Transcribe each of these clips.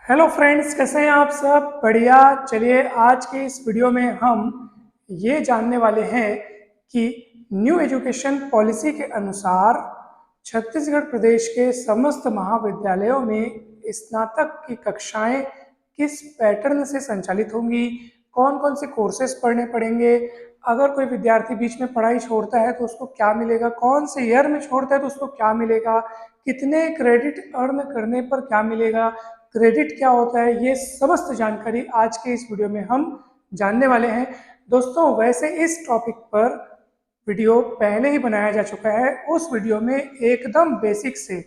Hello friends, कैसे हैं आप सब? बढ़िया। चलिए, आज के इस वीडियो में हम ये जानने वाले हैं कि न्यू एजुकेशन पॉलिसी के अनुसार छत्तीसगढ़ प्रदेश के समस्त महाविद्यालयों में स्नातक की कक्षाएं किस पैटर्न से संचालित होंगी, कौन कौन से कोर्सेज पढ़ने पड़ेंगे, अगर कोई विद्यार्थी बीच में पढ़ाई छोड़ता है तो उसको क्या मिलेगा, कौन से ईयर में छोड़ता है तो उसको क्या मिलेगा, कितने क्रेडिट अर्न करने पर क्या मिलेगा, क्रेडिट क्या होता है, ये समस्त जानकारी आज के इस वीडियो में हम जानने वाले हैं। दोस्तों, वैसे इस टॉपिक पर वीडियो पहले ही बनाया जा चुका है। उस वीडियो में एकदम बेसिक से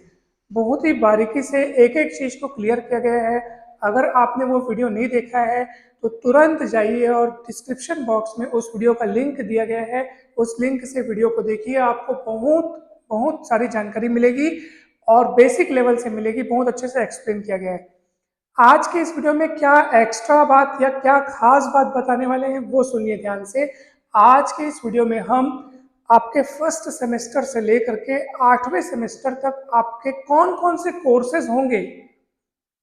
बहुत ही बारीकी से एक एक चीज़ को क्लियर किया गया है। अगर आपने वो वीडियो नहीं देखा है तो तुरंत जाइए और डिस्क्रिप्शन बॉक्स में उस वीडियो का लिंक दिया गया है, उस लिंक से वीडियो को देखिए। आपको बहुत बहुत सारी जानकारी मिलेगी और बेसिक लेवल से मिलेगी, बहुत अच्छे से एक्सप्लेन किया गया है। आज के इस वीडियो में क्या एक्स्ट्रा बात या क्या खास बात बताने वाले हैं वो सुनिए ध्यान से। आज के इस वीडियो में हम आपके फर्स्ट सेमेस्टर से लेकर के 8वें सेमेस्टर तक आपके कौन कौन से कोर्सेज होंगे,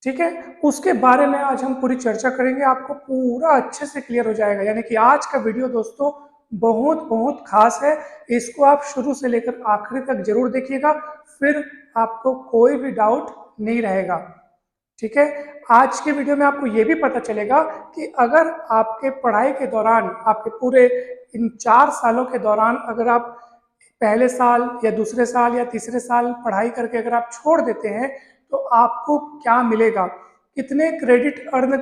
ठीक है, उसके बारे में आज हम पूरी चर्चा करेंगे। आपको पूरा अच्छे से क्लियर हो जाएगा। यानी कि आज का वीडियो दोस्तों बहुत बहुत खास है। इसको आप शुरू से लेकर आखिरी तक जरूर देखिएगा, फिर आपको कोई भी डाउट नहीं रहेगा। ठीक है। आज के वीडियो में आपको ये भी पता चलेगा कि अगर आपके पढ़ाई के दौरान, आपके पूरे इन 4 सालों के दौरान, अगर आप पहले साल या दूसरे साल या तीसरे साल पढ़ाई करके अगर आप छोड़ देते हैं तो आपको क्या मिलेगा, कितने क्रेडिट अर्न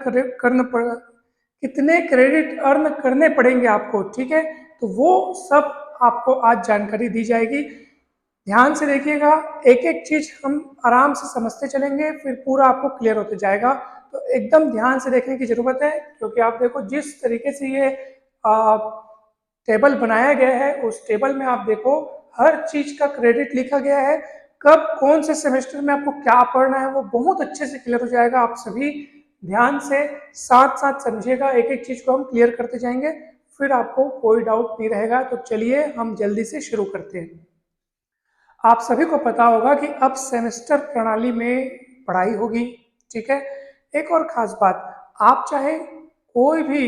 कितने क्रेडिट अर्न करने पड़ेंगे आपको। ठीक है, तो वो सब आपको आज जानकारी दी जाएगी। ध्यान से देखिएगा, एक एक चीज हम आराम से समझते चलेंगे, फिर पूरा आपको क्लियर होते जाएगा। तो एकदम ध्यान से देखने की जरूरत है, क्योंकि आप देखो जिस तरीके से ये टेबल बनाया गया है, उस टेबल में आप देखो हर चीज का क्रेडिट लिखा गया है। कब कौन से सेमेस्टर में आपको क्या पढ़ना है वो बहुत अच्छे से क्लियर हो जाएगा। आप सभी ध्यान से साथ साथ समझिएगा, एक एक चीज को हम क्लियर करते जाएंगे, फिर आपको कोई डाउट नहीं रहेगा। तो चलिए हम जल्दी से शुरू करते हैं। आप सभी को पता होगा कि अब सेमेस्टर प्रणाली में पढ़ाई होगी। ठीक है। एक और खास बात, आप चाहे कोई भी,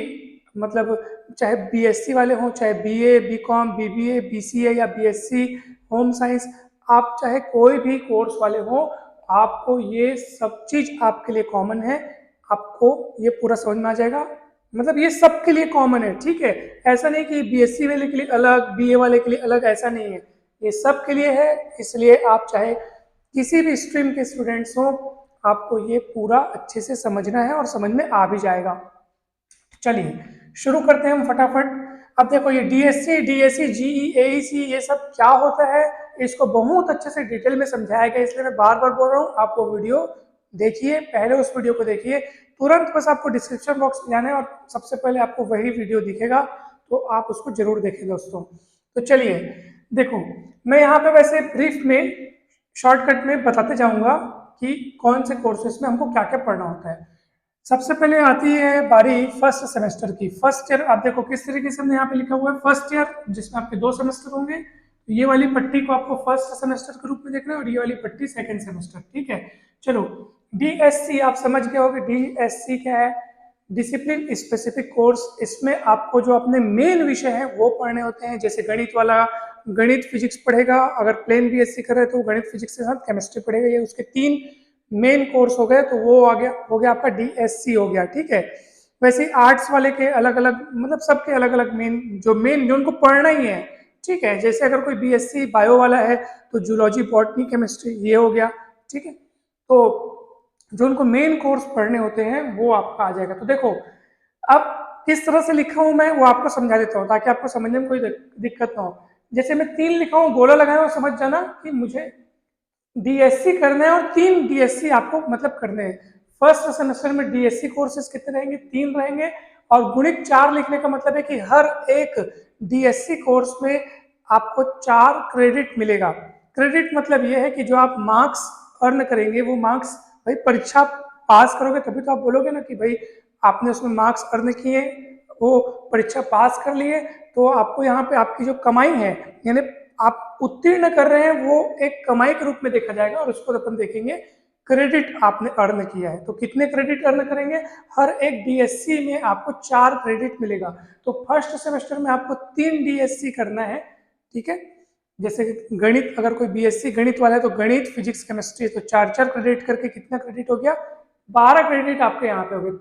मतलब चाहे बीएससी वाले हों, चाहे बीए, बीकॉम, बीबीए, बीसीए या बीएससी होम साइंस, आप चाहे कोई भी कोर्स वाले हों, आपको ये सब चीज आपके लिए कॉमन है। आपको ये पूरा समझ में आ जाएगा। मतलब ये सबके लिए कॉमन है। ठीक है, ऐसा नहीं कि बीएससी वाले के लिए अलग, बीए वाले के लिए अलग, ऐसा नहीं है। ये सब के लिए है। इसलिए आप चाहे किसी भी स्ट्रीम के स्टूडेंट्स हो, आपको ये पूरा अच्छे से समझना है और समझ में आ भी जाएगा। चलिए शुरू करते हैं हम फटाफट। अब देखो ये डीएससी, डीएससी, जीई, एईसी, ये सब क्या होता है, इसको बहुत अच्छे से डिटेल में समझाया गया, इसलिए मैं बार बार बोल रहा हूँ आप वो वीडियो देखिए, पहले उस वीडियो को देखिए। तुरंत बस आपको डिस्क्रिप्शन बॉक्स में जाना है और सबसे पहले आपको वही वीडियो दिखेगा, तो आप उसको जरूर देखें दोस्तों। तो चलिए देखो, मैं यहाँ पे वैसे ब्रीफ में, शॉर्टकट में बताते जाऊंगा कि कौन से कोर्सेज में हमको क्या क्या पढ़ना होता है। सबसे पहले आती है बारी फर्स्ट सेमेस्टर की। फर्स्ट ईयर आप देखो किस तरीके से हमने यहाँ पे लिखा हुआ है, फर्स्ट ईयर, जिसमें आपके 2 सेमेस्टर होंगे। तो ये वाली पट्टी को आपको फर्स्ट सेमेस्टर के रूप में देखना है और ये वाली पट्टी सेकंड सेमेस्टर। ठीक है। चलो, डीएससी आप समझ गए होंगे। डीएससी क्या है? Discipline specific course. इसमें आपको जो अपने मेन विषय है वो पढ़ने होते हैं। जैसे गणित वाला गणित फिजिक्स पढ़ेगा, अगर प्लेन बीएससी कर रहे हैं तो गणित फिजिक्स के साथ केमिस्ट्री पढ़ेगा। ये उसके 3 मेन कोर्स हो गए, तो वो हो गया आपका डीएससी हो गया। ठीक है। वैसे आर्ट्स वाले के अलग अलग, मतलब सबके अलग अलग मेन जो उनको पढ़ना ही है। ठीक है। जैसे अगर कोई बीएससी बायो वाला है तो जूलॉजी, बॉटनी, केमिस्ट्री, ये हो गया। ठीक है। तो जो उनको मेन कोर्स पढ़ने होते हैं वो आपका आ जाएगा। तो देखो अब किस तरह से लिखा हूं मैं वो आपको समझा देता हूँ, ताकि आपको समझने में कोई दिक्कत ना हो। जैसे मैं 3 लिखा हूँ, गोला लगाया और समझ जाना कि मुझे डीएससी करना है और 3 डीएससी आपको मतलब करने हैं। फर्स्ट सेमेस्टर में डीएससी कोर्सेज कितने रहेंगे? 3 रहेंगे। और गुणित 4 लिखने का मतलब है कि हर एक डीएससी कोर्स में आपको 4 क्रेडिट मिलेगा। क्रेडिट मतलब यह है कि जो आप मार्क्स अर्न करेंगे, वो मार्क्स, भाई परीक्षा पास करोगे तभी तो आप बोलोगे ना कि भाई आपने उसमें मार्क्स अर्न किए, वो परीक्षा पास कर लिए, तो आपको यहाँ पे आपकी जो कमाई है, यानी आप उत्तीर्ण कर रहे हैं, वो एक कमाई के रूप में देखा जाएगा और उसको अपन देखेंगे क्रेडिट आपने अर्न किया है। तो कितने क्रेडिट अर्न करेंगे? हर एक डीएससी में आपको 4 क्रेडिट मिलेगा। तो फर्स्ट सेमेस्टर में आपको 3 डीएससी करना है, ठीक है। जैसे कि गणित, अगर कोई बीएससी गणित वाला है तो गणित, फिजिक्स, केमिस्ट्री, तो 4-4 क्रेडिट करके कितना क्रेडिट हो गया? 12 क्रेडिट आपके यहाँ पे हो गए।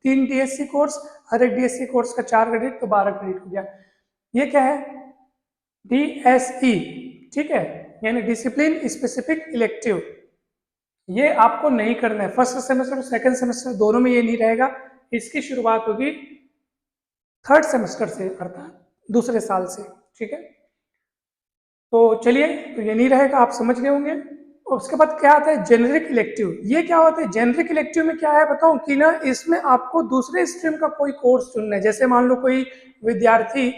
3 डीएससी कोर्स, हर एक डीएससी कोर्स का 4 क्रेडिट, तो 12 क्रेडिट हो गया। ये क्या है? डीएसई, ठीक है, यानी डिसिप्लिन स्पेसिफिक इलेक्टिव। ये आपको नहीं करना है। फर्स्ट सेमेस्टर और सेकंड सेमेस्टर दोनों में ये नहीं रहेगा। इसकी शुरुआत होगी थर्ड सेमेस्टर से, अर्थात दूसरे साल से, ठीक है। तो चलिए, तो ये नहीं रहेगा, आप समझ गए होंगे। और उसके बाद क्या आता है? Generic elective. ये क्या होता है? जेनरिक इलेक्टिव में क्या है बताऊं कि ना, इसमें आपको दूसरे स्ट्रीम का कोई कोर्स चुनना है। जैसे मान लो कोई विद्यार्थी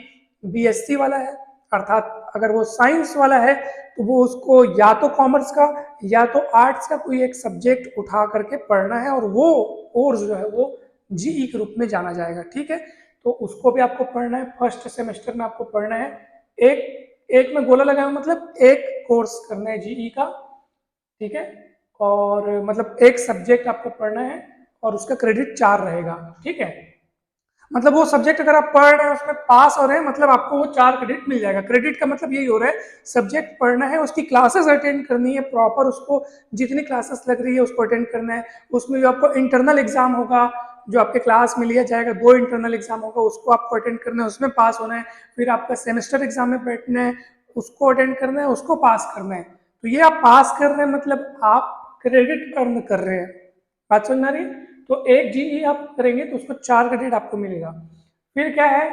बीएससी वाला है, अर्थात अगर वो साइंस वाला है तो वो उसको या तो कॉमर्स का या तो आर्ट्स का कोई एक सब्जेक्ट उठा करके पढ़ना है, और वो कोर्स जो है वो जीई के रूप में जाना जाएगा, ठीक है। तो उसको भी आपको पढ़ना है। फर्स्ट सेमेस्टर में आपको पढ़ना है, एक एक में गोला लगाया, मतलब एक कोर्स करना है जीई का, ठीक है। और मतलब एक सब्जेक्ट आपको पढ़ना है और उसका क्रेडिट 4 रहेगा, ठीक है। मतलब वो सब्जेक्ट अगर आप पढ़ रहे हैं उसमें पास हो रहे हैं, मतलब आपको वो 4 क्रेडिट मिल जाएगा। क्रेडिट का मतलब यही हो रहा है, सब्जेक्ट पढ़ना है, उसकी क्लासेस अटेंड करनी है प्रॉपर, उसको जितनी क्लासेस लग रही है उसको अटेंड करना है। उसमें जो आपको इंटरनल एग्जाम होगा, जो आपके क्लास में लिया जाएगा, 2 इंटरनल एग्जाम होगा, उसको आपको अटेंड करना है, उसमें पास होना है। फिर आपका सेमेस्टर एग्जाम में बैठना है, उसको अटेंड करना है, उसको पास करना है। तो ये आप पास कर रहे हैं, मतलब आप क्रेडिट अर्न कर रहे हैं। बात समझ आ रही है? तो एक जीई आप करेंगे तो उसको 4 क्रेडिट आपको मिलेगा। फिर क्या है?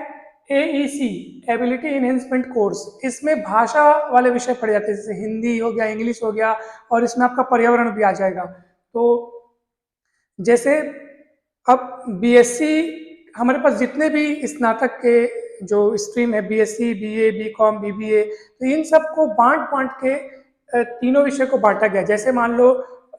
AEC, ability enhancement course. इसमें भाषा वाले विषय पढ़े जाते हैं, जैसे हिंदी हो गया, इंग्लिश हो गया, और इसमें आपका पर्यावरण भी आ जाएगा। तो जैसे अब बीएससी, हमारे पास जितने भी स्नातक के जो स्ट्रीम है, बीएससी, बीए, बीकॉम, बीबीए, तो इन सबको बांट बांट के तीनों विषय को बांटा गया। जैसे मान लो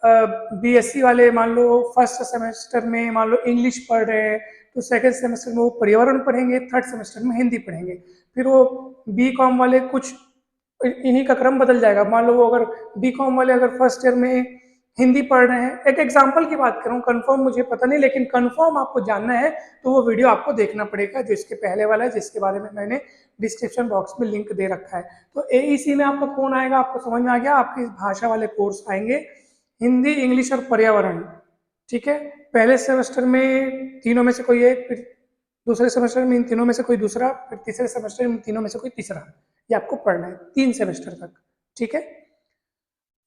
बीएससी वाले, मान लो फर्स्ट सेमेस्टर में मान लो इंग्लिश पढ़ रहे हैं, तो सेकंड सेमेस्टर में वो पर्यावरण पढ़ेंगे, थर्ड सेमेस्टर में हिंदी पढ़ेंगे। फिर वो बीकॉम वाले कुछ इन्हीं का क्रम बदल जाएगा। मान लो वो अगर बीकॉम वाले अगर फर्स्ट ईयर में हिंदी पढ़ रहे हैं, एक एग्जांपल की बात करूं, कंफर्म मुझे पता नहीं, लेकिन कंफर्म आपको जानना है तो वो वीडियो आपको देखना पड़ेगा जो इसके पहले वाला है, जिसके बारे में मैंने डिस्क्रिप्शन बॉक्स में लिंक दे रखा है। तो एईसी में आपका कौन आएगा? आपको समझ में आ गया, आपके भाषा वाले कोर्स आएंगे, हिंदी, इंग्लिश और पर्यावरण, ठीक है। पहले सेमेस्टर में तीनों में से कोई एक, फिर दूसरे सेमेस्टर में इन तीनों में से कोई दूसरा, फिर तीसरे सेमेस्टर में इन तीनों में से कोई तीसरा। ये आपको पढ़ना है 3 सेमेस्टर तक, ठीक है।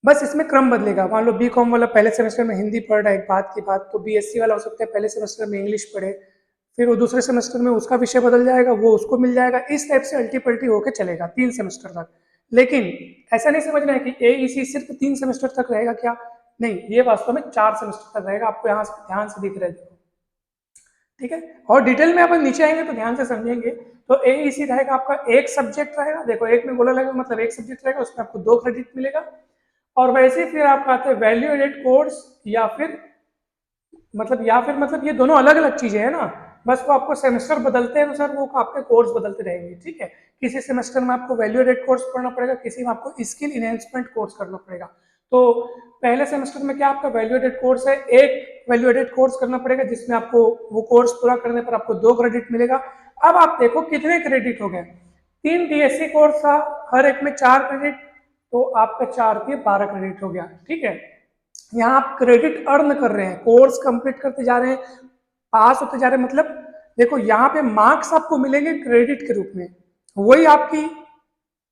बस इसमें क्रम बदलेगा। मान लो बीकॉम वाला पहले सेमेस्टर में हिंदी पढ़ रहा है, एक बात की बात, तो बीएससी वाला हो सकता है पहले सेमेस्टर में इंग्लिश पढ़े, फिर वो दूसरे सेमेस्टर में उसका विषय बदल जाएगा, वो उसको मिल जाएगा। इस टाइप से अल्टी पल्टी होकर चलेगा 3 सेमेस्टर तक। लेकिन ऐसा नहीं समझना है कि एईसी सिर्फ 3 सेमेस्टर तक रहेगा, क्या नहीं, ये वास्तव में 4 सेमेस्टर तक रहेगा। आपको यहाँ से ध्यान से दिख रहा है, ठीक है। और डिटेल में अपन नीचे आएंगे तो ध्यान से समझेंगे। तो एईसी रहेगा आपका, एक सब्जेक्ट रहेगा, देखो एक में गोला लगेगा, मतलब एक सब्जेक्ट रहेगा, उसमें आपको 2 क्रेडिट मिलेगा। और वैसे फिर आपका आता है वैल्यू एडेड कोर्स, या फिर मतलब ये दोनों अलग अलग चीजें हैं ना, बस वो आपको सेमेस्टर बदलते हैं अनुसार वो आपके कोर्स बदलते रहेंगे, ठीक है। किसी सेमेस्टर में आपको वैल्यू एडेड कोर्स पढ़ना पड़ेगा, किसी में आपको स्किल इनहेंसमेंट कोर्स करना पड़ेगा। तो पहले सेमेस्टर में क्या आपका वैल्यू एडेड कोर्स है, एक वैल्यू एडेड कोर्स करना पड़ेगा, जिसमें आपको वो कोर्स पूरा करने पर आपको 2 क्रेडिट मिलेगा। अब आप देखो कितने क्रेडिट हो गए, 3 डीएससी कोर्स था, हर एक में 4 क्रेडिट, तो आपका 4 के 12 क्रेडिट हो गया, ठीक है। यहाँ आप क्रेडिट अर्न कर रहे हैं, कोर्स कंप्लीट करते जा रहे हैं, पास होते जा रहे हैं। मतलब देखो यहाँ पे मार्क्स आपको मिलेंगे क्रेडिट के रूप में, वही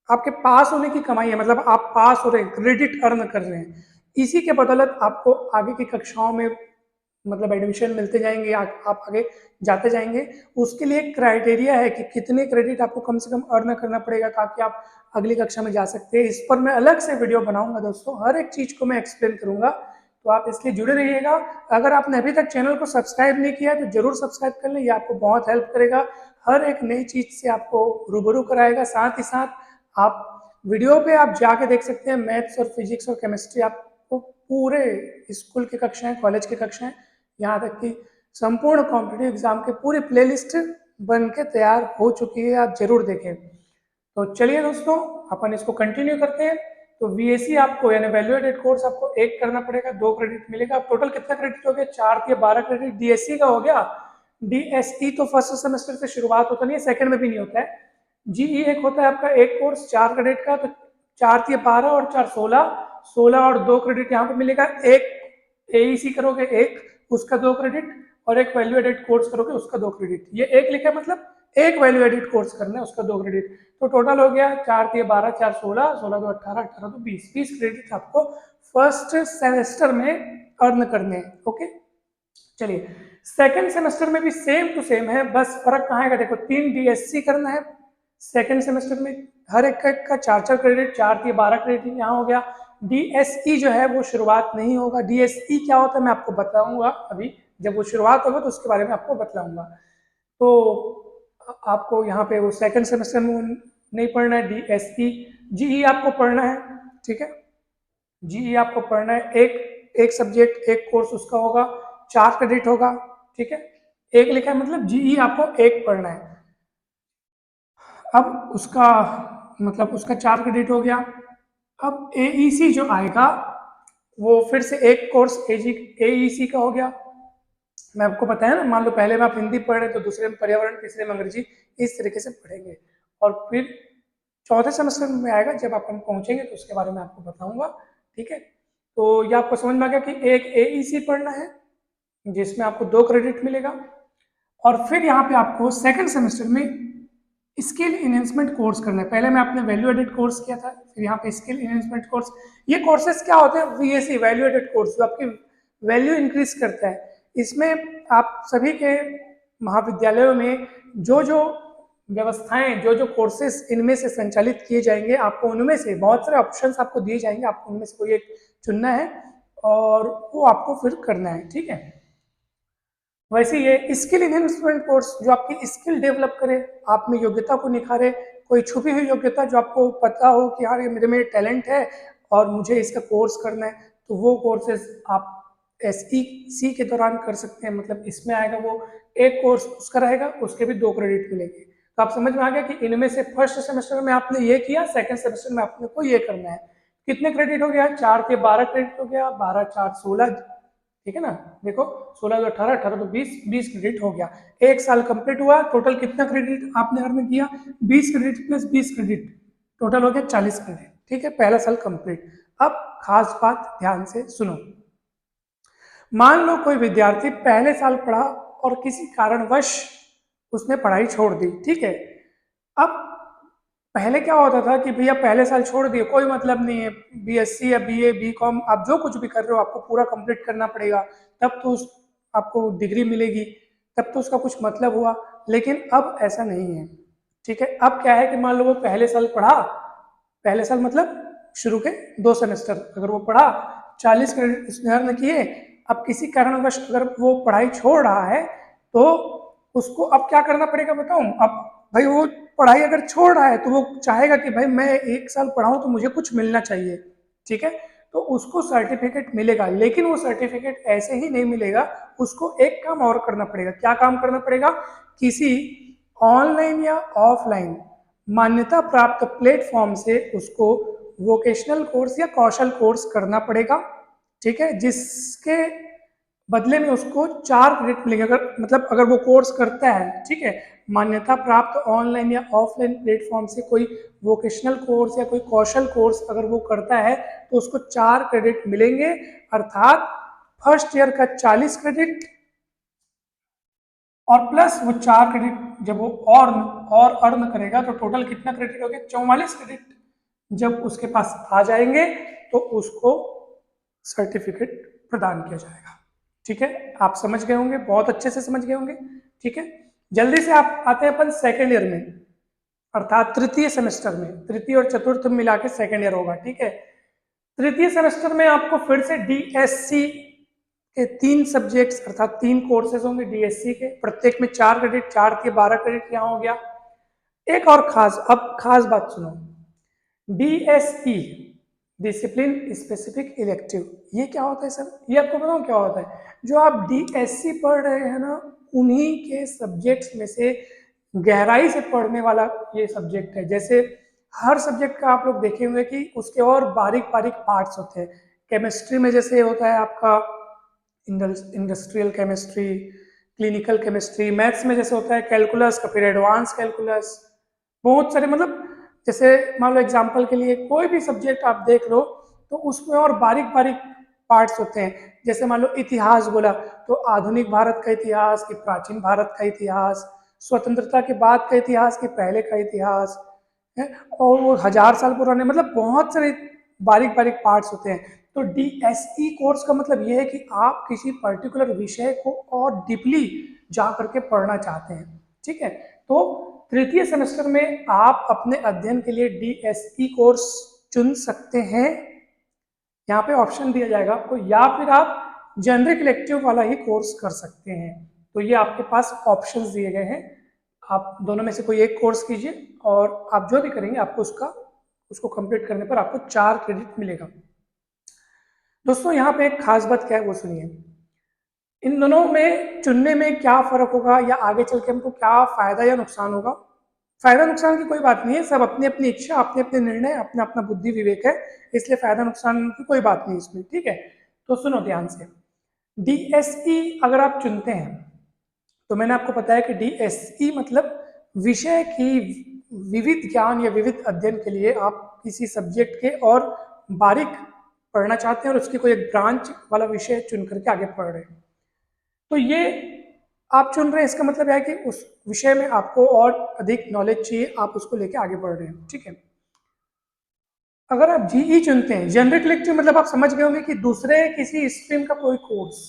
आपके पास होने की कमाई है। मतलब आप पास हो रहे हैं, क्रेडिट अर्न कर रहे हैं, इसी के बदौलत आपको आगे की कक्षाओं में मतलब एडमिशन मिलते जाएंगे, आप आगे जाते जाएंगे। उसके लिए एक क्राइटेरिया है कि कितने क्रेडिट आपको कम से कम अर्न करना पड़ेगा ताकि आप अगली कक्षा में जा सकते हैं। इस पर मैं अलग से वीडियो बनाऊंगा दोस्तों, हर एक चीज को मैं एक्सप्लेन करूंगा, तो आप इसलिए जुड़े रहिएगा। अगर आपने अभी तक चैनल को सब्सक्राइब नहीं किया है तो जरूर सब्सक्राइब कर लें, ये आपको बहुत हेल्प करेगा, हर एक नई चीज से आपको रूबरू कराएगा। साथ ही साथ आप वीडियो पे आप जाके देख सकते हैं, मैथ्स और फिजिक्स और केमिस्ट्री आपको पूरे स्कूल की कक्षाएं, कॉलेज की कक्षाएं, यहाँ तक कि संपूर्ण कॉम्पिटिटिव एग्जाम के पूरी प्लेलिस्ट बन के तैयार हो चुकी है, आप जरूर देखें। तो चलिए दोस्तों, अपन इसको कंटिन्यू करते हैं। तो VAC आपको यानी वैल्यू एडेड कोर्स आपको 1 करना पड़ेगा, 2 क्रेडिट मिलेगा। अब टोटल कितना क्रेडिट हो गया? 4 या 12 क्रेडिट DSC का हो गया। DSE तो फर्स्ट सेमेस्टर से शुरुआत होता नहीं है, सेकंड में भी नहीं होता है। GE एक होता है आपका एक कोर्स 4 क्रेडिट का, तो 4 या 12 और 4 16 और 2 क्रेडिट यहाँ पे मिलेगा। एक AEC करोगे एक, उसका 2 क्रेडिट, और एक वैल्यू एडेड कोर्स करोगे उसका 2 क्रेडिट। ये एक लिखा है मतलब एक वैल्यू एडेड कोर्स करना है, उसका 2 क्रेडिट। तो टोटल हो गया 4 या 12, 4 16, 16 2 18, 18 तो 20 क्रेडिट आपको फर्स्ट सेमेस्टर में अर्न करने हैं। ओके, चलिए सेकंड सेमेस्टर में भी सेम टू सेम है, बस फर्क कहाँ है? देखो 3 DSC करना है सेकंड सेमेस्टर में, हर एक का 4 क्रेडिट, 4 या 12 क्रेडिट यहाँ हो गया। DSE जो है वो शुरुआत नहीं होगा। DSE क्या होता है मैं आपको बताऊंगा अभी, जब वो शुरुआत होगा तो उसके बारे में आपको बताऊंगा। तो आपको यहाँ पे वो सेकंड सेमेस्टर में नहीं पढ़ना है DSE। GE आपको पढ़ना है, ठीक है। GE आपको पढ़ना है, एक सब्जेक्ट एक कोर्स उसका होगा, 4 क्रेडिट होगा, ठीक है। एक लिखा है मतलब GE आपको एक पढ़ना है। अब उसका मतलब उसका 4 क्रेडिट हो गया। अब AEC जो आएगा वो फिर से एक कोर्स AEC का हो गया। मैं आपको बताया ना, मान लो पहले में आप हिंदी पढ़ रहे तो दूसरे में पर्यावरण, तीसरे में अंग्रेजी, इस तरीके से पढ़ेंगे। और फिर चौथे सेमेस्टर में आएगा, जब अपन पहुंचेंगे तो उसके बारे में आपको बताऊंगा, ठीक है। तो ये आपको समझ में आ गया कि एक AEC पढ़ना है जिसमें आपको 2 क्रेडिट मिलेगा, और फिर यहाँ पे आपको सेकंड सेमेस्टर में स्किल इनहेंसमेंट कोर्स करना है। पहले में आपने वैल्यू एडेड कोर्स किया था, फिर यहाँ पे स्किल इनहेंसमेंट कोर्स। ये कोर्सेज क्या होते हैं? VAC वैल्यू एडेड कोर्स, जो आपकी वैल्यू इंक्रीज करता है। इसमें आप सभी के महाविद्यालयों में जो जो व्यवस्थाएं, जो जो कोर्सेज इनमें से संचालित किए जाएंगे, आपको उनमें से बहुत सारे ऑप्शंस आपको दिए जाएंगे, आपको उनमें से कोई एक चुनना है और वो आपको फिर करना है, ठीक है। वैसे ये स्किल इनहेंसमेंट कोर्स जो आपकी स्किल डेवलप करे, आप में योग्यता को निखारे, कोई छुपी हुई योग्यता जो आपको पता हो कि यार ये मेरे में टैलेंट है और मुझे इसका कोर्स करना है, तो वो कोर्सेज आप SEC के दौरान कर सकते हैं। मतलब इसमें आएगा वो एक कोर्स उसका रहेगा, उसके भी 2 क्रेडिट मिलेंगे। तो आप समझ में आ गया कि इनमें से फर्स्ट सेमेस्टर में आपने ये किया, सेकंड सेमेस्टर में आपने को ये करना है। कितने क्रेडिट हो गया? 4 के 12 क्रेडिट हो गया, 12 4 16, ठीक है ना। देखो 16 तो 18, 18 तो 20 क्रेडिट हो गया। एक साल कंप्लीट हुआ, टोटल कितना क्रेडिट आपने अर्न किया? 20 क्रेडिट प्लस 20 क्रेडिट, टोटल हो गया 40 क्रेडिट, ठीक है। पहला साल कंप्लीट। अब खास बात ध्यान से सुनो, मान लो कोई विद्यार्थी पहले साल पढ़ा और किसी कारणवश उसने पढ़ाई छोड़ दी, ठीक है। अब पहले क्या होता था कि भैया पहले साल छोड़ दिए कोई मतलब नहीं है, BSc या BA BCom आप जो कुछ भी कर रहे हो आपको पूरा कंप्लीट करना पड़ेगा, तब तो आपको डिग्री मिलेगी, तब तो उसका कुछ मतलब हुआ। लेकिन अब ऐसा नहीं है, ठीक है। अब क्या है कि मान लो वो पहले साल पढ़ा, पहले साल मतलब शुरू के 2 सेमेस्टर, अगर वो पढ़ा 40 क्रेडिट उसने अर्न किए, अब किसी कारणवश अगर वो पढ़ाई छोड़ रहा है तो उसको अब क्या करना पड़ेगा बताऊं? अब भाई वो पढ़ाई अगर छोड़ रहा है तो वो चाहेगा कि भाई मैं 1 साल पढ़ाऊं तो मुझे कुछ मिलना चाहिए, ठीक है। तो उसको सर्टिफिकेट मिलेगा, लेकिन वो सर्टिफिकेट ऐसे ही नहीं मिलेगा, उसको एक काम और करना पड़ेगा। क्या काम करना पड़ेगा? किसी ऑनलाइन या ऑफलाइन मान्यता प्राप्त प्लेटफॉर्म से उसको वोकेशनल कोर्स या कौशल कोर्स करना पड़ेगा, ठीक है, जिसके बदले में उसको 4 क्रेडिट मिलेंगे। अगर मतलब अगर वो कोर्स करता है, ठीक है, मान्यता प्राप्त ऑनलाइन या ऑफलाइन प्लेटफॉर्म से कोई वोकेशनल कोर्स या कोई कौशल कोर्स अगर वो करता है तो उसको 4 क्रेडिट मिलेंगे, अर्थात फर्स्ट ईयर का 40 क्रेडिट और प्लस वो 4 क्रेडिट जब वो और अर्न करेगा तो टोटल कितना क्रेडिट हो गया? 44 क्रेडिट जब उसके पास आ जाएंगे तो उसको सर्टिफिकेट प्रदान किया जाएगा, ठीक है। आप समझ गए होंगे, बहुत अच्छे से समझ गए होंगे, ठीक है। जल्दी से आप आते हैं अपन सेकेंड ईयर में, अर्थात तृतीय सेमेस्टर में, तृतीय और चतुर्थ मिला के सेकेंड ईयर होगा, ठीक है। तृतीय सेमेस्टर में आपको फिर से DSC के 3 सब्जेक्ट्स अर्थात 3 कोर्सेज होंगे DSC के, प्रत्येक में 4 क्रेडिट, 4 के 12 क्रेडिट यहाँ हो गया। एक और खास बात सुनो, DSE डिसिप्लिन स्पेसिफिक इलेक्टिव, ये क्या होता है सर? ये आपको बताऊं क्या होता है? जो आप DSC पढ़ रहे हैं ना, उन्हीं के सब्जेक्ट्स में से गहराई से पढ़ने वाला ये सब्जेक्ट है। जैसे हर सब्जेक्ट का आप लोग देखे होंगे कि उसके और बारीक बारीक पार्ट्स होते हैं। केमिस्ट्री में जैसे होता है आपका industrial chemistry, clinical chemistry, maths में जैसे होता है कैलकुलस का, फिर एडवांस कैलकुलस, बहुत सारे, मतलब जैसे मान लो एग्जांपल के लिए कोई भी सब्जेक्ट आप देख लो तो उसमें और बारीक बारीक पार्ट्स होते हैं। जैसे मान लो इतिहास बोला तो आधुनिक भारत का इतिहास, कि प्राचीन भारत का इतिहास, स्वतंत्रता के बाद का इतिहास, कि पहले का इतिहास है, और वो 1000 साल पुराने, मतलब बहुत सारे बारीक बारीक पार्ट्स होते हैं। तो डीएसई कोर्स का मतलब ये है कि आप किसी पर्टिकुलर विषय को और डीपली जा करके पढ़ना चाहते हैं, ठीक है। तो तृतीय सेमेस्टर में आप अपने अध्ययन के लिए डीएसई कोर्स चुन सकते हैं। यहाँ पे ऑप्शन दिया जाएगा आपको, या फिर आप जेनरिक इलेक्टिव वाला ही कोर्स कर सकते हैं। तो ये आपके पास ऑप्शंस दिए गए हैं, आप दोनों में से कोई एक कोर्स कीजिए और आप जो भी करेंगे आपको उसको कंप्लीट करने पर आपको 4 क्रेडिट मिलेगा। दोस्तों यहाँ पे एक खास बात क्या है वो सुनिए, इन दोनों में चुनने में क्या फर्क होगा या आगे चल के हमको क्या फायदा या नुकसान होगा। फायदा नुकसान की कोई बात नहीं है, सब अपनी अपनी इच्छा, अपने अपने निर्णय, अपना अपना बुद्धि विवेक है, इसलिए फायदा नुकसान की कोई बात नहीं इसमें, ठीक है। तो सुनो ध्यान से, डीएसई अगर आप चुनते हैं तो मैंने आपको बताया कि डीएसई मतलब विषय की विविध ज्ञान या विविध अध्ययन के लिए आप किसी सब्जेक्ट के और बारीक पढ़ना चाहते हैं और उसकी कोई एक ब्रांच वाला विषय चुन करके आगे पढ़ रहे हैं। तो ये आप चुन रहे हैं, इसका मतलब है कि उस विषय में आपको और अधिक नॉलेज चाहिए, आप उसको लेके आगे बढ़ रहे हैं, ठीक है। अगर आप जीई चुनते हैं, जनरल इलेक्टिव, मतलब आप समझ गए होंगे कि दूसरे किसी स्ट्रीम का कोई कोर्स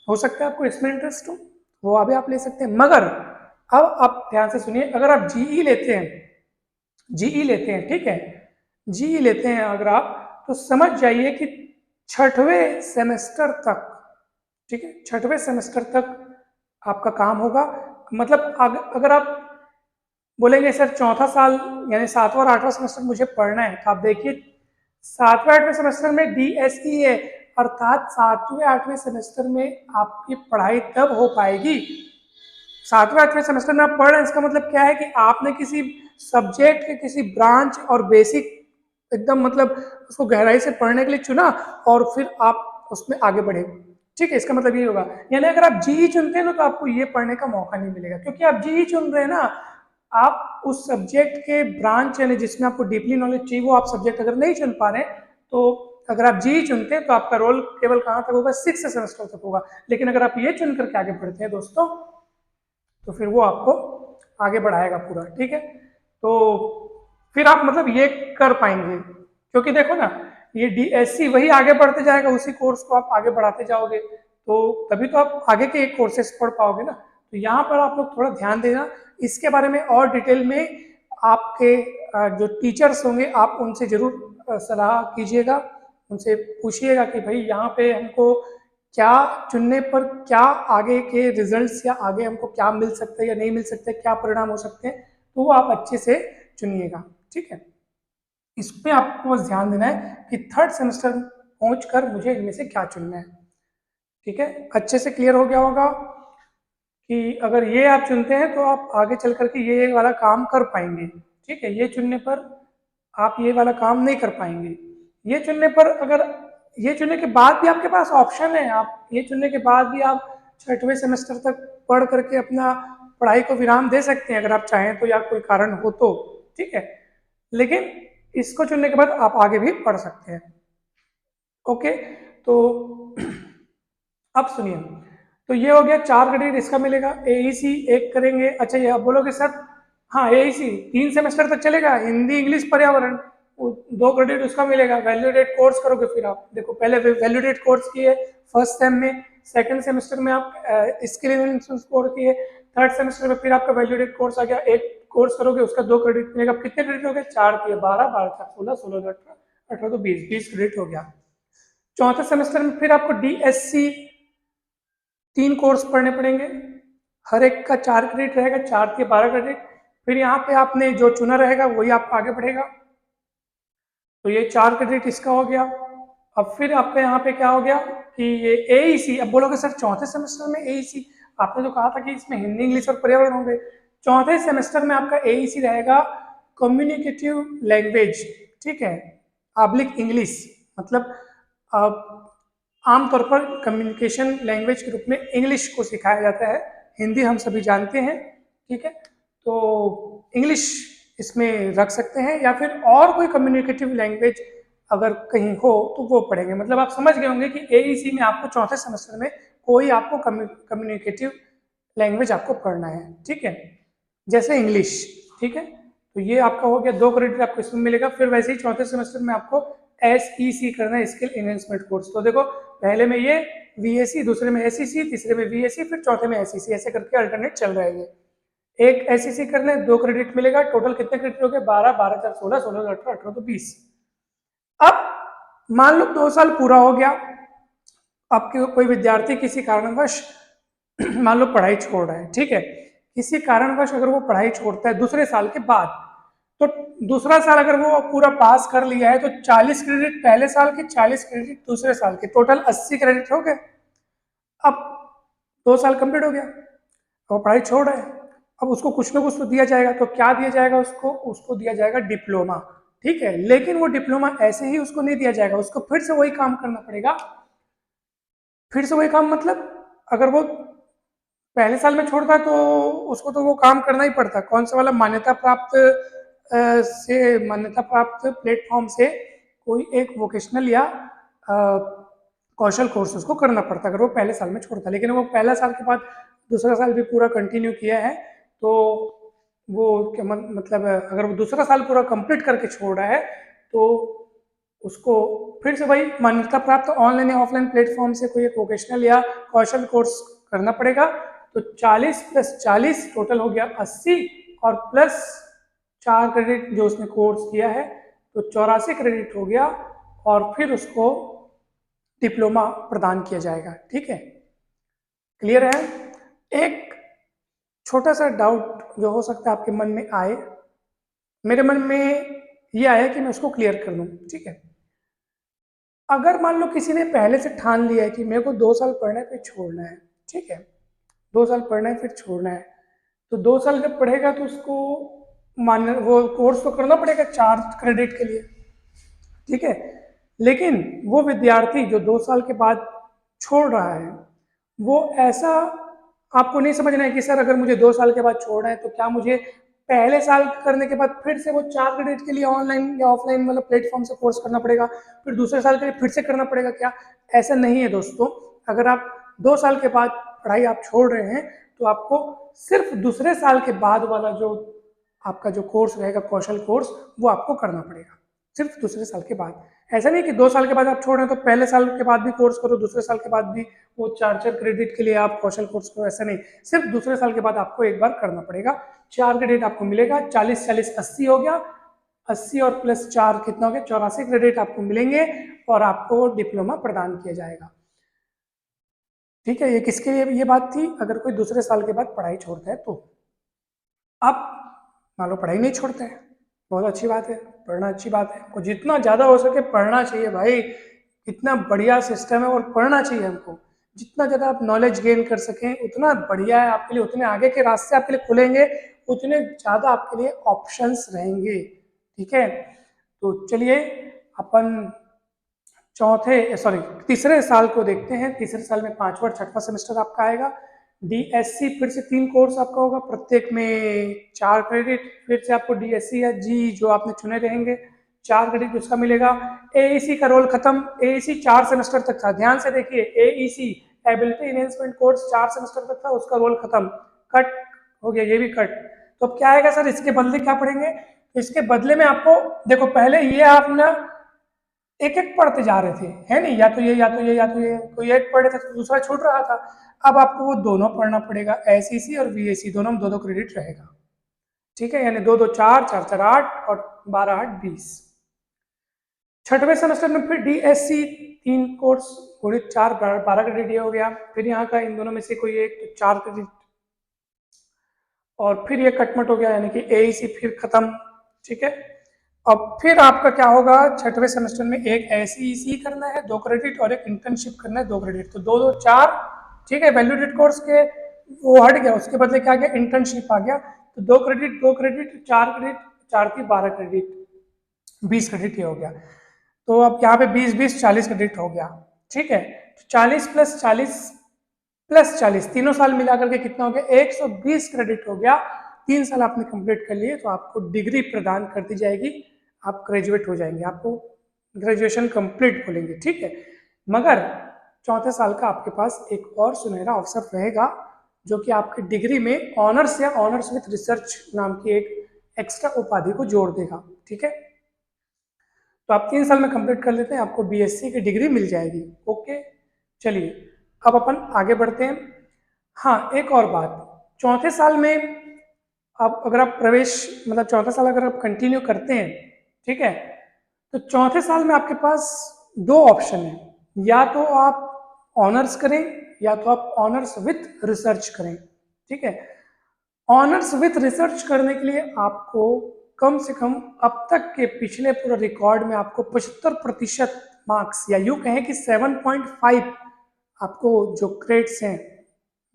हो सकता है आपको इसमें इंटरेस्ट हो, वो अभी आप ले सकते हैं। मगर अब आप ध्यान से सुनिए, अगर आप जीई लेते हैं, ठीक है, जीई लेते हैं अगर आप, तो समझ जाइए कि 6वें सेमेस्टर तक, ठीक है, 6वें सेमेस्टर तक आपका काम होगा। मतलब अगर आप बोलेंगे सर चौथा साल यानी 7वां और 8वां सेमेस्टर मुझे पढ़ना है, तो आप देखिए 7वें 8वें सेमेस्टर में डीएसई है, अर्थात 7वें 8वें सेमेस्टर में आपकी पढ़ाई तब हो पाएगी। 7वें 8वें सेमेस्टर में आप पढ़ रहे हैं, इसका मतलब क्या है कि आपने किसी सब्जेक्ट के किसी ब्रांच और बेसिक एकदम मतलब उसको गहराई से पढ़ने के लिए चुना और फिर आप उसमें आगे बढ़े, ठीक है। इसका मतलब ये होगा, यानी अगर आप जीई चुनते हैं ना तो आपको ये पढ़ने का मौका नहीं मिलेगा, क्योंकि आप जीई चुन रहे हैं ना, आप उस सब्जेक्ट के ब्रांच यानी जिसमें आपको डीपली नॉलेज चाहिए वो आप सब्जेक्ट अगर नहीं चुन पा रहे हैं, तो अगर आप जीई चुनते हैं तो आपका रोल केवल कहाँ तक होगा, 6 सेमेस्टर तक होगा। लेकिन अगर आप ये चुन करके आगे बढ़ते हैं दोस्तों, तो फिर वो आपको आगे बढ़ाएगा पूरा, ठीक है। तो फिर आप मतलब ये कर पाएंगे, क्योंकि देखो ना, ये डीएससी वही आगे बढ़ते जाएगा, उसी कोर्स को आप आगे बढ़ाते जाओगे, तो तभी तो आप आगे के कोर्सेस पढ़ पाओगे ना। तो यहाँ पर आप लोग थोड़ा ध्यान देना, इसके बारे में और डिटेल में आपके जो टीचर्स होंगे आप उनसे जरूर सलाह कीजिएगा, उनसे पूछिएगा कि भाई यहाँ पे हमको क्या चुनने पर क्या आगे के रिजल्ट्स या आगे हमको क्या मिल सकता है या नहीं मिल सकता है, क्या परिणाम हो सकते हैं, तो वो आप अच्छे से चुनिएगा, ठीक है। इस पे आपको बस ध्यान देना है कि 3rd सेमेस्टर पहुंच कर मुझे इनमें से क्या चुनना है, ठीक है। अच्छे से क्लियर हो गया होगा कि अगर ये आप चुनते हैं तो आप आगे चल करके ये वाला काम कर पाएंगे, ठीक है। ये चुनने पर आप ये वाला काम नहीं कर पाएंगे। ये चुनने पर, अगर ये चुनने के बाद भी आपके पास ऑप्शन है, आप ये चुनने के बाद भी आप 6वें सेमेस्टर तक पढ़ करके अपना पढ़ाई को विराम दे सकते हैं अगर आप चाहें तो, या कोई कारण हो तो, ठीक है। लेकिन इसको चुनने के बाद आप आगे भी पढ़ सकते हैं, ओके। तो अब सुनिए, तो ये हो गया 4 क्रेडिट इसका मिलेगा, एईसी एक करेंगे। अच्छा ये अब बोलोगे सर, हाँ एईसी 3 सेमेस्टर तक चलेगा, हिंदी इंग्लिश पर्यावरण, 2 क्रेडिट उसका मिलेगा। वैल्यूडेट कोर्स करोगे, फिर आप देखो पहले वैल्यूडेट कोर्स किए 1st सेम में, 2nd सेमेस्टर में आप स्किल एनालिसिस कोर्स किए, 3rd सेमेस्टर में फिर आपका वैल्यूडेट कोर्स आ गया, एक कोर्स करोगे उसका 2 क्रेडिट मिलेगा। कितने क्रेडिट हो गए, 4 किए 12, 12 16, 16 18, 18 तो 20, 20 क्रेडिट हो गया। 4थे सेमेस्टर में फिर आपको डीएससी 3 कोर्स पढ़ने पड़ेंगे, हर एक का 4 क्रेडिट रहेगा, 4 के 12 क्रेडिट। फिर यहाँ पे आपने जो चुना रहेगा वही आपका आगे बढ़ेगा, तो ये 4 क्रेडिट इसका हो गया। अब फिर आपका यहाँ पे क्या हो गया कि ये एईसी, अब बोलोगे सर 4थे सेमेस्टर में एईसी, आपने जो कहा था कि इसमें हिंदी इंग्लिश और पर्यावरण होंगे, 4थे सेमेस्टर में आपका एईसी रहेगा कम्युनिकेटिव लैंग्वेज, ठीक है, पब्लिक इंग्लिश, मतलब आमतौर पर कम्युनिकेशन लैंग्वेज के रूप में इंग्लिश को सिखाया जाता है। हिंदी हम सभी जानते हैं, ठीक है, तो इंग्लिश इसमें रख सकते हैं, या फिर और कोई कम्युनिकेटिव लैंग्वेज अगर कहीं हो तो वो पढ़ेंगे। मतलब आप समझ गए होंगे कि एईसी में आपको चौथे सेमेस्टर में कोई आपको कम्युनिकेटिव लैंग्वेज आपको पढ़ना है, ठीक है, जैसे इंग्लिश, ठीक है। तो ये आपका हो गया, 2 क्रेडिट आपको इसमें मिलेगा। फिर वैसे ही चौथे सेमेस्टर में आपको SEC करना है, स्किल एनहेंसमेंट कोर्स। तो देखो पहले में ये VAC, दूसरे में SEC, तीसरे में VAC, फिर चौथे में SEC, ऐसे करके अल्टरनेट चल रहा है। ये एक SEC करने 2 क्रेडिट मिलेगा। टोटल कितने क्रेडिट हो गए? 12, 12 4 16, 16 18, 18 तो 20। अब मान लो 2 साल पूरा हो गया, आपके कोई विद्यार्थी किसी कारणवश मान लो पढ़ाई छोड़ रहा है, ठीक है, किसी कारणवश अगर वो पढ़ाई छोड़ता है दूसरे साल के बाद, तो दूसरा साल अगर वो पूरा पास कर लिया है तो 40 क्रेडिट पहले साल के, 40 क्रेडिट दूसरे साल के, टोटल 80 क्रेडिट हो गए। अब 2 साल कंप्लीट हो गया, वो पढ़ाई छोड़ रहा है, अब उसको कुछ ना कुछ तो दिया जाएगा। तो क्या दिया जाएगा उसको? उसको दिया जाएगा डिप्लोमा, ठीक है। लेकिन वो डिप्लोमा ऐसे ही उसको नहीं दिया जाएगा, उसको फिर से वही काम करना पड़ेगा। फिर से वही काम मतलब अगर वो पहले साल में छोड़ता तो उसको तो वो काम करना ही पड़ता। कौन सा वाला? मान्यता प्राप्त प्लेटफॉर्म से कोई एक वोकेशनल या कौशल कोर्स उसको करना पड़ता अगर वो पहले साल में छोड़ता। लेकिन वो पहला साल के बाद दूसरा साल भी पूरा कंटिन्यू किया है तो वो क्या मतलब अगर वो दूसरा साल पूरा कंप्लीट करके छोड़ रहा है तो उसको फिर से वही मान्यता प्राप्त ऑनलाइन या ऑफलाइन प्लेटफॉर्म से कोई एक वोकेशनल या कौशल कोर्स करना पड़ेगा। तो 40 + 40 टोटल हो गया 80, और प्लस 4 क्रेडिट जो उसने कोर्स किया है तो 84 क्रेडिट हो गया, और फिर उसको डिप्लोमा प्रदान किया जाएगा, ठीक है। क्लियर है? एक छोटा सा डाउट जो हो सकता है आपके मन में आए, मेरे मन में ये आया कि मैं उसको क्लियर कर दूं, ठीक है। अगर मान लो किसी ने पहले से ठान लिया है कि मेरे को 2 साल पढ़ना है फिर छोड़ना है, ठीक है, 2 साल पढ़ना है फिर छोड़ना है, तो 2 साल जब पढ़ेगा तो उसको मान वो कोर्स तो करना पड़ेगा 4 क्रेडिट के लिए, ठीक है। लेकिन वो विद्यार्थी जो 2 साल के बाद छोड़ रहा है, वो ऐसा आपको नहीं समझना है कि सर अगर मुझे 2 साल के बाद छोड़ना है तो क्या मुझे पहले साल करने के बाद फिर से वो 4 क्रेडिट के लिए ऑनलाइन या ऑफलाइन मतलब प्लेटफॉर्म से कोर्स करना पड़ेगा, फिर दूसरे साल के लिए फिर से करना पड़ेगा? क्या ऐसा नहीं है दोस्तों। अगर आप 2 साल के बाद पढ़ाई आप छोड़ रहे हैं तो आपको सिर्फ दूसरे साल के बाद वाला जो आपका जो कोर्स रहेगा कौशल कोर्स, वो आपको करना पड़ेगा सिर्फ दूसरे साल के बाद। ऐसा नहीं कि 2 साल के बाद आप छोड़ रहे हैं तो पहले साल के बाद भी कोर्स करो, दूसरे साल के बाद भी वो 4 क्रेडिट के लिए आप कौशल कोर्स करो, ऐसा नहीं। सिर्फ दूसरे साल के बाद आपको एक बार करना पड़ेगा। 4 क्रेडिट आपको मिलेगा, 40 40 80 हो गया, 80 और प्लस 4 कितना हो गया? 84 क्रेडिट आपको मिलेंगे और आपको डिप्लोमा प्रदान किया जाएगा, ठीक है। ये किसके लिए ये बात थी? अगर कोई दूसरे साल के बाद पढ़ाई छोड़ता है तो। अब मान लो पढ़ाई नहीं छोड़ते हैं, बहुत अच्छी बात है, पढ़ना अच्छी बात है, को जितना ज़्यादा हो सके पढ़ना चाहिए भाई। इतना बढ़िया सिस्टम है और पढ़ना चाहिए हमको। जितना ज़्यादा आप नॉलेज गेन कर सकें उतना बढ़िया है आपके लिए, उतने आगे के रास्ते आपके लिए खुलेंगे, उतने ज़्यादा आपके लिए ऑप्शंस रहेंगे, ठीक है। तो चलिए अपन तीसरे साल को देखते हैं। तीसरे साल में 5वां और 6वां सेमेस्टर आपका आएगा। DSC फिर से 3 कोर्स आपका होगा, प्रत्येक में 4 क्रेडिट। फिर से आपको DSC या जी जो आपने चुने रहेंगे 4 क्रेडिट उसका मिलेगा। AEC का रोल खत्म। AEC 4 सेमेस्टर तक था, ध्यान से देखिए। AEC ability enhancement course 4 semester तक था, उसका रोल खत्म, कट हो गया, ये भी कट। तो अब क्या आएगा सर? इसके बदले क्या पढ़ेंगे? इसके बदले में आपको देखो, पहले ये आप ना एक एक पढ़ते जा रहे थे, है नहीं, या तो ये या तो ये या तो ये, कोई एक पढ़ रहे थे तो दूसरा छूट रहा था। अब आपको वो दोनों पढ़ना पड़ेगा, SEC और VAC दोनों में 2-2 क्रेडिट रहेगा, ठीक है। यानी 2 2 4 4 4 8 और 12 8 20। 6वें सेमेस्टर में फिर DSC 3 कोर्स, थोड़ी 4 12 क्रेडिट ये हो गया। फिर यहाँ का इन दोनों में से कोई एक तो 4 क्रेडिट, और फिर ये कटमट हो गया, यानी कि AEC फिर खत्म, ठीक है। अब फिर आपका क्या होगा? 6वें सेमेस्टर में एक SEC करना है 2 क्रेडिट, और एक इंटर्नशिप करना है 2 क्रेडिट। तो 2 2 4, ठीक है। वैल्यूडेड कोर्स के वो हट गया, उसके बदले क्या आ गया? इंटर्नशिप आ गया। तो 2 क्रेडिट 2 क्रेडिट 4 क्रेडिट 4 थी 12 क्रेडिट, 20 क्रेडिट ये हो गया। तो अब यहाँ पे 20 40 क्रेडिट हो गया, ठीक है। तो 40 प्लस 40 प्लस 40 तीनों साल मिला करके कितना हो गया, 120 क्रेडिट हो गया। 3 साल आपने कंप्लीट कर लिए तो आपको डिग्री प्रदान कर दी जाएगी, आप ग्रेजुएट हो जाएंगे, आपको ग्रेजुएशन कंप्लीट बोलेंगे, ठीक है। मगर चौथे साल का आपके पास एक और सुनहरा अवसर रहेगा, जो कि आपकी डिग्री में ऑनर्स या ऑनर्स विथ रिसर्च नाम की एक एक्स्ट्रा उपाधि को जोड़ देगा, ठीक है। तो आप 3 साल में कंप्लीट कर लेते हैं, आपको बीएससी की डिग्री मिल जाएगी। ओके, चलिए अब अपन आगे बढ़ते हैं। हाँ, एक और बात, चौथे साल में आप अगर आप प्रवेश मतलब चौथा साल अगर आप कंटिन्यू करते हैं, ठीक है, तो चौथे साल में आपके पास दो ऑप्शन है, या तो आप ऑनर्स करें या तो आप ऑनर्स विथ रिसर्च करें, ठीक है। ऑनर्स विथ रिसर्च करने के लिए आपको कम से कम अब तक के पिछले पूरे रिकॉर्ड में आपको 75% मार्क्स, या यूं कहें कि 7.5 आपको जो क्रेडिट्स हैं,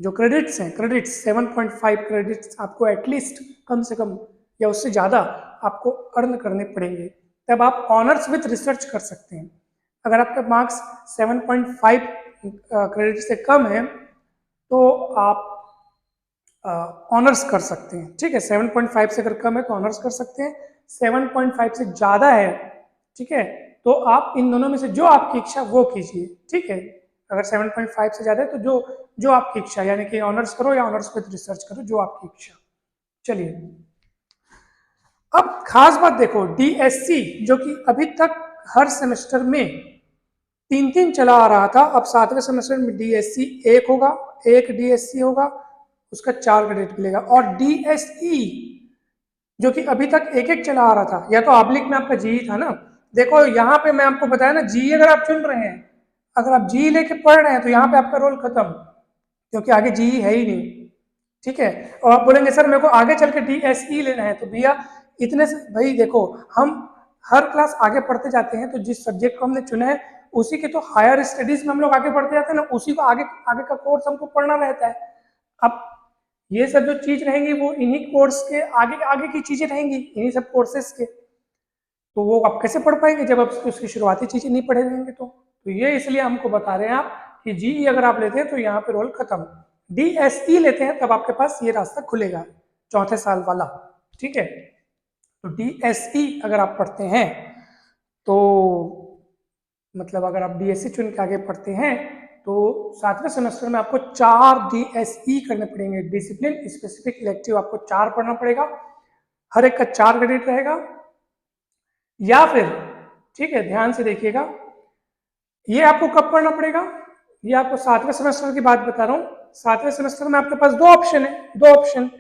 जो क्रेडिट्स हैं, क्रेडिट्स 7.5 क्रेडिट्स आपको एटलीस्ट कम से कम या उससे ज़्यादा आपको अर्न करने पड़ेंगे, तब आप ऑनर्स विथ रिसर्च कर सकते हैं। अगर आपका मार्क्स 7.5 क्रेडिट से कम है तो आप ऑनर्स कर सकते हैं, ठीक है। 7.5 से अगर कम है तो ऑनर्स कर सकते हैं, 7.5 से ज़्यादा है, ठीक है, तो आप इन दोनों में से जो आपकी इच्छा वो कीजिए, ठीक है। अगर 7.5 से ज़्यादा है तो जो आपकी इच्छा, यानी कि ऑनर्स करो या ऑनर्स विद रिसर्च करो, जो आपकी इच्छा। चलिए अब खास बात देखो, डीएससी जो कि अभी तक हर सेमेस्टर में 3 चला आ रहा था, अब 7वें सेमेस्टर में डीएससी 1 होगा, 1 डीएससी होगा, उसका 4 क्रेडिट मिलेगा। और डीएसई जो कि अभी तक 1 चला आ रहा था, या तो ऑब्लिक में आपका जीई था ना, देखो यहाँ पे मैं आपको बताया ना, जीई अगर आप चुन रहे हैं, अगर आप जीई लेके पढ़ रहे हैं तो यहाँ पे आपका रोल खत्म, क्योंकि आगे जीई है ही नहीं, ठीक है। और आप बोलेंगे सर मेरे को आगे चल के डीएसई लेना है, तो भैया इतने से भाई देखो, हम हर क्लास आगे पढ़ते जाते हैं, तो जिस सब्जेक्ट को हमने चुना है उसी के तो हायर स्टडीज में हम लोग आगे बढ़ते जाते हैं ना, उसी को आगे आगे का कोर्स हमको पढ़ना रहता है। अब ये सब जो चीज रहेंगी वो इन्हीं कोर्स के आगे आगे की चीजें रहेंगी, इन्हीं सब कोर्सेज के, तो वो आप कैसे पढ़ पाएंगे जब आप उसकी शुरुआती चीजें नहीं पढ़े रहेंगे। तो ये इसलिए हमको बता रहे हैं आप कि जीई अगर आप लेते हैं तो यहाँ पे रोल खत्म, डीएसई लेते हैं तब आपके पास ये रास्ता खुलेगा, चौथे साल वाला, ठीक है। तो डीएसई अगर आप पढ़ते हैं तो मतलब अगर आप डीएससी चुन के आगे पढ़ते हैं तो 7वें सेमेस्टर में आपको 4 डीएसई करने पड़ेंगे, डिसिप्लिन स्पेसिफिक इलेक्टिव आपको 4 पढ़ना पड़ेगा, हर एक का 4 क्रेडिट रहेगा। या फिर, ठीक है, ध्यान से देखिएगा, ये आपको कब पढ़ना पड़ेगा, ये आपको 7वें सेमेस्टर की बात बता रहा हूँ। 7वें सेमेस्टर में आपके पास दो ऑप्शन है, दो ऑप्शन,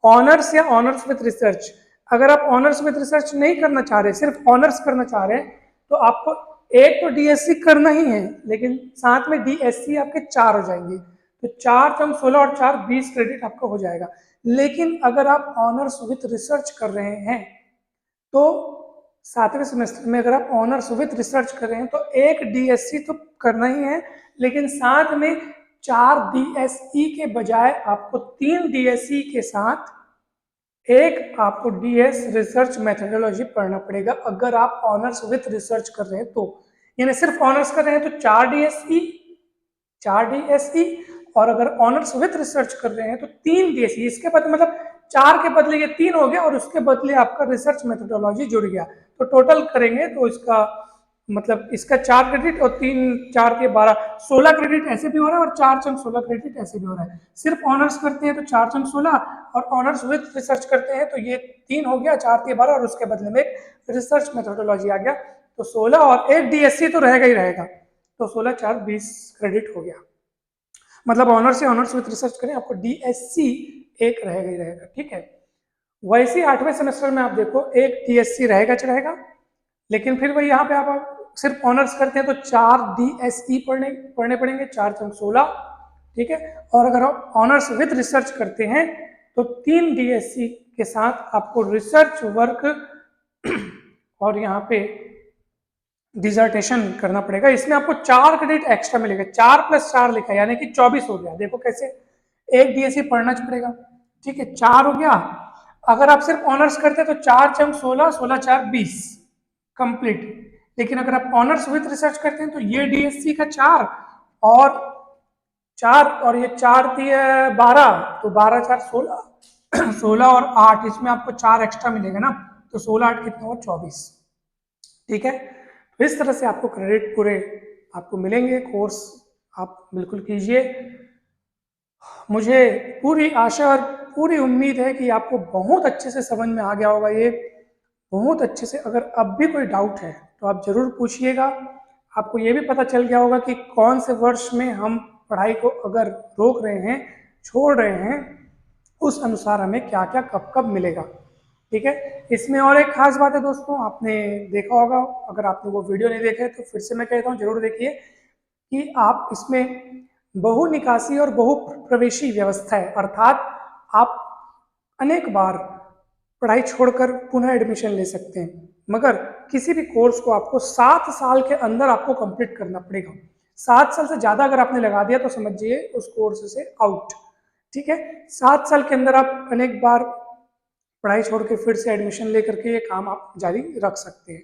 ऑनर्स या ऑनर्स विथ रिसर्च। अगर आप ऑनर्स विथ रिसर्च नहीं करना चाह रहे, सिर्फ ऑनर्स करना चाह रहे हैं, तो आपको एक तो डीएससी करना ही है, लेकिन साथ में डीएससी आपके 4 हो जाएंगे, तो 4 × 16 और 4 20 क्रेडिट आपका हो जाएगा। लेकिन अगर आप ऑनर्स विथ रिसर्च कर रहे हैं तो 7वें सेमेस्टर में अगर आप ऑनर्स विथ रिसर्च कर रहे हैं तो एक डीएससी तो करना ही है, लेकिन साथ में 4 डीएसई के बजाय आपको 3 डीएसई के साथ एक आपको डीएस रिसर्च मेथोडोलॉजी पढ़ना पड़ेगा अगर आप ऑनर्स विथ रिसर्च कर रहे हैं तो। यानी सिर्फ ऑनर्स कर रहे हैं तो 4 डीएसई, और अगर ऑनर्स विथ रिसर्च कर रहे हैं तो 3 डीएसई। इसके बाद मतलब 4 के बदले ये 3 हो गया और उसके बदले आपका रिसर्च मेथोडोलॉजी जुड़ गया, तो टोटल करेंगे तो इसका मतलब इसका 4 क्रेडिट और 3 4 के 12 16 क्रेडिट ऐसे भी हो रहा है, और 4 × 16 क्रेडिट ऐसे भी हो रहा है। सिर्फ ऑनर्स करते हैं तो 4 × 16, और ऑनर्स विथ रिसर्च करते हैं तो ये 3 हो गया, 4 के 12, और उसके बदले में एक रिसर्च मेथोडोलॉजी आ गया, तो 16 और एक डीएससी तो रहेगा ही रहेगा, तो 16 4 20 क्रेडिट हो गया। मतलब ऑनर्स से ऑनर्स विथ रिसर्च करें आपको डीएससी एक रहेगा ही रहेगा, ठीक है। वैसे 8वें सेमेस्टर में आप देखो एक डीएससी रहेगा, लेकिन फिर वही यहाँ पे आप सिर्फ ऑनर्स करते हैं तो 4 डीएसई पढ़ने पड़ेंगे, 4 × 16, ठीक है। और अगर आप ऑनर्स विथ रिसर्च करते हैं तो 3 डीएसई के साथ आपको रिसर्च वर्क और यहाँ पे डिजर्टेशन करना पड़ेगा। इसमें आपको 4 क्रेडिट एक्स्ट्रा मिलेगा, 4 + 4 लिखा है, यानी कि 24 हो गया। देखो कैसे, एक डीएससी पढ़ना पड़ेगा, ठीक है, 4 हो गया, अगर आप सिर्फ ऑनर्स करते हैं तो 4 चंक 16, 16 4 20 कंप्लीट। लेकिन अगर आप ऑनर्स विद रिसर्च करते हैं तो ये डीएससी का 4 और 4 और ये 4 दिए 12, तो 12 4 16 16 और 8, इसमें आपको 4 एक्स्ट्रा मिलेगा ना, तो 16 8 कितना हुआ 24। ठीक है, तो इस तरह से आपको क्रेडिट पूरे आपको मिलेंगे। कोर्स आप बिल्कुल कीजिए। मुझे पूरी आशा और पूरी उम्मीद है कि आपको बहुत अच्छे से समझ में आ गया होगा ये, बहुत अच्छे से। अगर अब भी कोई डाउट है तो आप जरूर पूछिएगा। आपको ये भी पता चल गया होगा कि कौन से वर्ष में हम पढ़ाई को अगर रोक रहे हैं, छोड़ रहे हैं, उस अनुसार हमें क्या क्या कब कब मिलेगा। ठीक है, इसमें और एक खास बात है दोस्तों, आपने देखा होगा, अगर आपने वो वीडियो नहीं देखा है तो फिर से मैं कहता हूँ जरूर देखिए, कि आप इसमें बहु निकासी और बहु प्रवेशी व्यवस्था है, अर्थात आप अनेक बार पढ़ाई छोड़कर पुनः एडमिशन ले सकते हैं, मगर किसी भी कोर्स को आपको 7 साल के अंदर आपको कंप्लीट करना पड़ेगा। 7 साल से ज़्यादा अगर आपने लगा दिया तो समझिए उस कोर्स से आउट। ठीक है, 7 साल के अंदर आप अनेक बार पढ़ाई छोड़ के फिर से एडमिशन लेकर के ये काम आप जारी रख सकते हैं।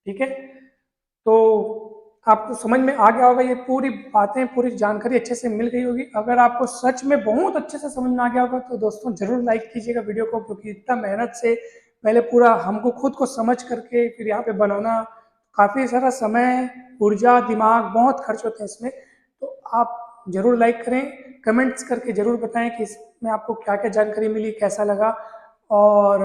ठीक है, तो आपको समझ में आ गया होगा, ये पूरी बातें, पूरी जानकारी अच्छे से मिल गई होगी। अगर आपको सच में बहुत अच्छे से समझ में आ गया होगा तो दोस्तों जरूर लाइक कीजिएगा वीडियो को, क्योंकि इतना मेहनत से पहले पूरा हमको खुद को समझ करके फिर यहाँ पे बनाना, काफ़ी सारा समय, ऊर्जा, दिमाग बहुत खर्च होते हैं इसमें। तो आप जरूर लाइक करें, कमेंट्स करके जरूर बताएं कि इसमें आपको क्या क्या जानकारी मिली, कैसा लगा। और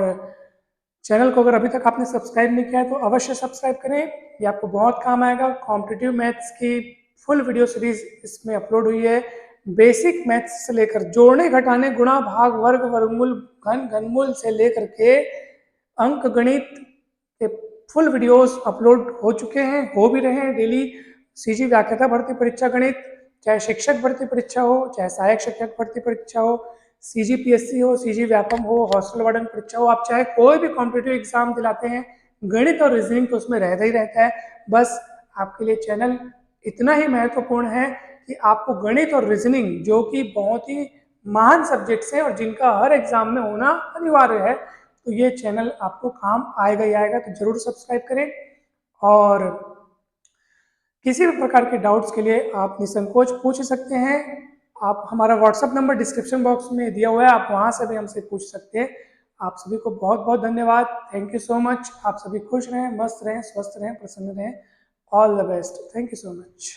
चैनल को अगर अभी तक आपने सब्सक्राइब नहीं किया है तो अवश्य सब्सक्राइब करें, ये आपको बहुत काम आएगा। कॉम्पिटिटिव मैथ्स की फुल वीडियो सीरीज इसमें अपलोड हुई है, बेसिक मैथ्स से लेकर जोड़ने घटाने गुणा भाग वर्ग वर्गमूल घन घनमूल से लेकर के अंक गणित के फुल वीडियोस अपलोड हो चुके हैं, हो भी रहे हैं डेली। सीजी व्याख्याता भर्ती परीक्षा गणित, चाहे शिक्षक भर्ती परीक्षा हो, चाहे सहायक शिक्षक भर्ती परीक्षा हो, सीजीपीएससी हो, सीजी व्यापम हो, हॉस्टल वार्डन परीक्षा हो, आप चाहे कोई भी कॉम्पिटिटिव एग्जाम दिलाते हैं, गणित और रीजनिंग तो उसमें रहता ही रहता है। बस आपके लिए चैनल इतना ही महत्वपूर्ण है कि आपको गणित और रीजनिंग, जो कि बहुत ही महान सब्जेक्ट्स हैं और जिनका हर एग्जाम में होना अनिवार्य है, तो ये चैनल आपको काम आएगा ही आएगा। तो जरूर सब्सक्राइब करें, और किसी भी प्रकार के डाउट्स के लिए आप निसंकोच पूछ सकते हैं। आप हमारा व्हाट्सएप नंबर डिस्क्रिप्शन बॉक्स में दिया हुआ है, आप वहां से भी हमसे पूछ सकते हैं। आप सभी को बहुत बहुत धन्यवाद, थैंक यू सो मच। आप सभी खुश रहें, मस्त रहें, स्वस्थ रहें, प्रसन्न रहें। All the best, thank you so much.